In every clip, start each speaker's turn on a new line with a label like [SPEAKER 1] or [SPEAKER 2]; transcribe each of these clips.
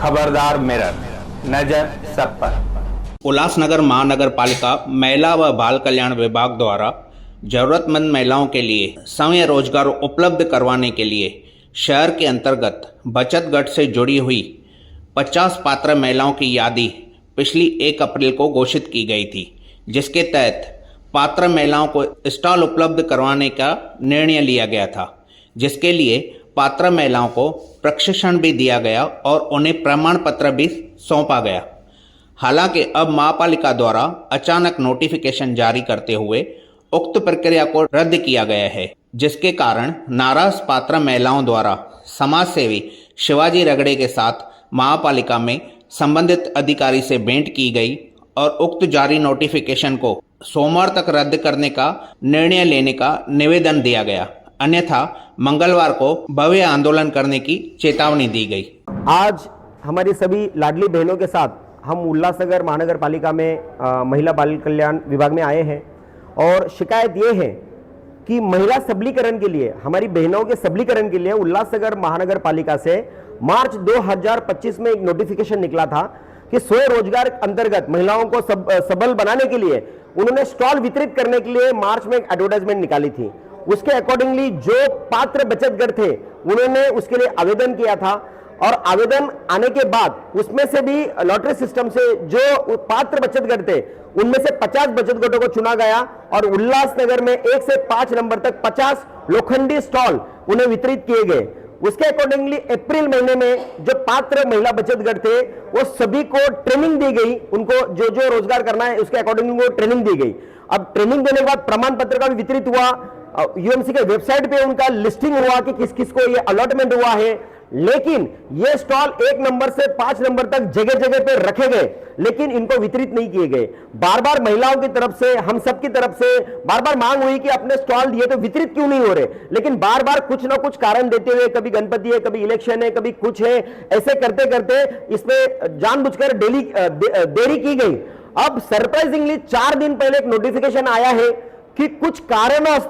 [SPEAKER 1] खबरदार मिरर, नजर सब पर।
[SPEAKER 2] उल्लासनगर महानगर पालिका महिला व बाल कल्याण विभाग द्वारा जरूरतमंद महिलाओं के लिए स्वयं रोजगार उपलब्ध करवाने के लिए शहर के अंतर्गत बचत गट से जुड़ी हुई 50 पात्र महिलाओं की यादी पिछली 1 अप्रैल को घोषित की गई थी, जिसके तहत पात्र महिलाओं को स्टॉल उपलब्ध करवाने का निर्णय लिया गया था, जिसके लिए पात्र महिलाओं को प्रशिक्षण भी दिया गया और उन्हें प्रमाण पत्र भी सौंपा गया। हालांकि अब महापालिका द्वारा अचानक नोटिफिकेशन जारी करते हुए उक्त प्रक्रिया को रद्द किया गया है, जिसके कारण नाराज पात्र महिलाओं द्वारा समाज सेवी शिवाजी रगड़े के साथ महापालिका में संबंधित अधिकारी से भेंट की गई और उक्त जारी नोटिफिकेशन को सोमवार तक रद्द करने का निर्णय लेने का निवेदन दिया गया, अन्यथा मंगलवार को भव्य आंदोलन करने की चेतावनी दी गई।
[SPEAKER 3] आज हमारी सभी लाडली बहनों के साथ हम उल्लासनगर महानगर पालिका में महिला बाल कल्याण विभाग में आए हैं और शिकायत ये है कि महिला सबलीकरण के लिए, हमारी बहनों के सबलीकरण के लिए उल्लासनगर महानगर पालिका से मार्च 2025 में एक नोटिफिकेशन निकला था कि स्वयं रोजगार अंतर्गत महिलाओं को सबल बनाने के लिए उन्होंने स्टॉल वितरित करने के लिए मार्च में एक एडवर्टाइजमेंट निकाली थी। उसके अकॉर्डिंगली जो पात्र बचत गट थे उन्होंने उसके लिए आवेदन किया था और आवेदन आने के बाद उसमें से भी लॉटरी सिस्टम से जो पात्र बचत गट थे उनमें से 50 बचत गटों को चुना गया और उल्लासनगर में 1 से 5 नंबर तक 50 लोखंडी स्टॉल उन्हें वितरित किए गए। उसके अकॉर्डिंगली अप्रैल महीने में जो पात्र महिला बचत गट थे वो सभी को ट्रेनिंग दी गई, उनको जो जो रोजगार करना है उसके अकॉर्डिंगली वो ट्रेनिंग दी गई। अब ट्रेनिंग देने के बाद प्रमाण पत्र का भी वितरित हुआ, यूएमसी के वेबसाइट पे उनका लिस्टिंग हुआ कि किस किस को ये अलॉटमेंट हुआ है, लेकिन ये स्टॉल 1 नंबर से 5 नंबर तक जगह जगह पे रखे गए, लेकिन इनको वितरित नहीं किए गए। बार बार महिलाओं की तरफ से, हम सब की तरफ से बार बार मांग हुई कि अपने स्टॉल दिए तो वितरित क्यों नहीं हो रहे, लेकिन बार बार कुछ ना कुछ कारण देते हुए, कभी गणपति है, कभी इलेक्शन है, कभी कुछ है, ऐसे करते करते इसमें जानबूझकर देरी की गई। अब सरप्राइजिंगली 4 दिन पहले एक नोटिफिकेशन आया है कि कुछ कारणवश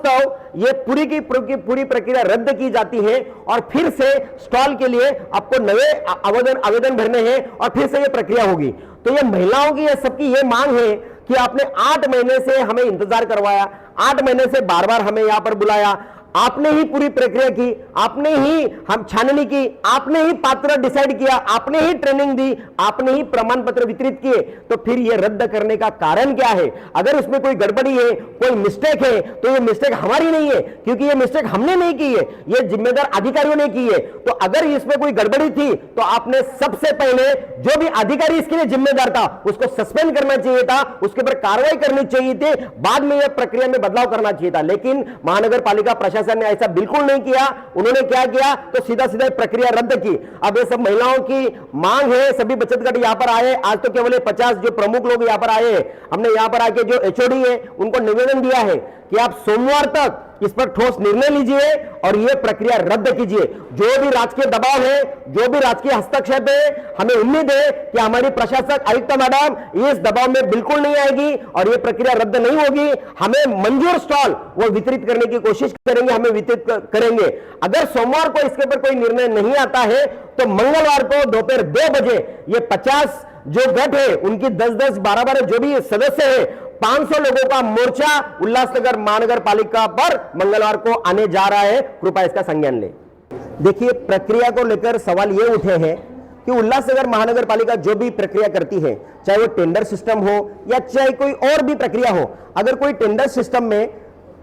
[SPEAKER 3] ये पूरी की पूरी प्रक्रिया रद्द की जाती है और फिर से स्टॉल के लिए आपको नए आवेदन भरने हैं और फिर से ये प्रक्रिया होगी। तो ये महिलाओं की, ये सबकी ये मांग है कि आपने 8 महीने से हमें इंतजार करवाया, 8 महीने से बार बार हमें यहां पर बुलाया, आपने ही पूरी प्रक्रिया की, आपने ही हम छाननी की, आपने ही पात्र डिसाइड किया, आपने ही ट्रेनिंग दी, आपने ही प्रमाण पत्र वितरित किए, तो फिर यह रद्द करने का कारण क्या है? अगर उसमें कोई गड़बड़ी है, कोई मिस्टेक है, तो ये मिस्टेक हमारी नहीं है, क्योंकि ये मिस्टेक हमने नहीं की है, ये जिम्मेदार अधिकारियों ने की है। तो अगर इसमें कोई गड़बड़ी थी तो आपने सबसे पहले जो भी अधिकारी इसके लिए जिम्मेदार था उसको सस्पेंड करना चाहिए था, उसके ऊपर कार्रवाई करनी चाहिए थी, बाद में यह प्रक्रिया में बदलाव करना चाहिए था। लेकिन महानगर पालिका प्रशासन ने ऐसा बिल्कुल नहीं किया। उन्होंने क्या किया, तो सीधा सीधा प्रक्रिया रद्द की। अब ये सब महिलाओं की मांग है, सभी बचत गट यहां पर आए, आज तो केवल 50 जो प्रमुख लोग यहां पर आए हैं, हमने यहां पर आके जो एचओडी है उनको निवेदन दिया है कि आप सोमवार तक इस पर ठोस निर्णय लीजिए और यह प्रक्रिया रद्द कीजिए। जो भी राजकीय दबाव है, जो भी राजकीय हस्तक्षेप है, हमें उम्मीद है कि हमारी प्रशासक आयुक्त मैडम इस दबाव में बिल्कुल नहीं आएगी और यह प्रक्रिया रद्द नहीं होगी। हमें मंजूर स्टॉल वो वितरित करने की कोशिश करेंगे, हमें वितरित करेंगे। अगर सोमवार को इसके ऊपर कोई निर्णय नहीं आता है तो मंगलवार को दोपहर 2 बजे ये 50 जो गट है उनकी 10-10, 12-12 जो भी सदस्य है, 500 लोगों का मोर्चा उल्लासनगर महानगर पालिका पर मंगलवार को आने जा रहा है। कृपया इसका संज्ञान लें। देखिए, प्रक्रिया को लेकर सवाल ये उठे हैं कि उल्लासनगर महानगर पालिका जो भी प्रक्रिया करती है, चाहे वो टेंडर सिस्टम हो या चाहे कोई और भी प्रक्रिया हो, अगर कोई टेंडर सिस्टम में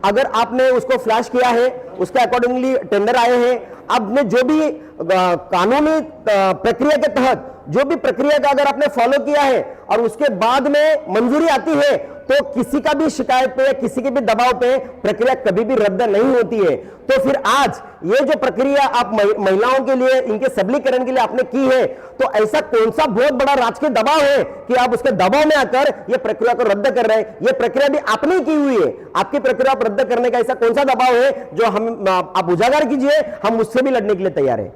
[SPEAKER 3] अगर आपने उसको फ्लैश किया है, उसके अकॉर्डिंगली टेंडर आए हैं, आपने जो भी कानूनी प्रक्रिया के तहत जो भी प्रक्रिया का अगर आपने फॉलो किया है और उसके बाद में मंजूरी आती है, तो किसी का भी शिकायत पे या किसी के भी दबाव पे प्रक्रिया कभी भी रद्द नहीं होती है। तो फिर आज ये जो प्रक्रिया आप महिलाओं के लिए, इनके सबलीकरण के लिए आपने की है, तो ऐसा कौन सा बहुत बड़ा राजकीय दबाव है कि आप उसके दबाव में आकर ये प्रक्रिया को रद्द कर रहे हैं? ये प्रक्रिया भी आपने की हुई है, आपकी प्रक्रिया आप रद्द करने का ऐसा कौन सा दबाव है जो हम आप उजागर कीजिए, हम उससे भी लड़ने के लिए तैयार है।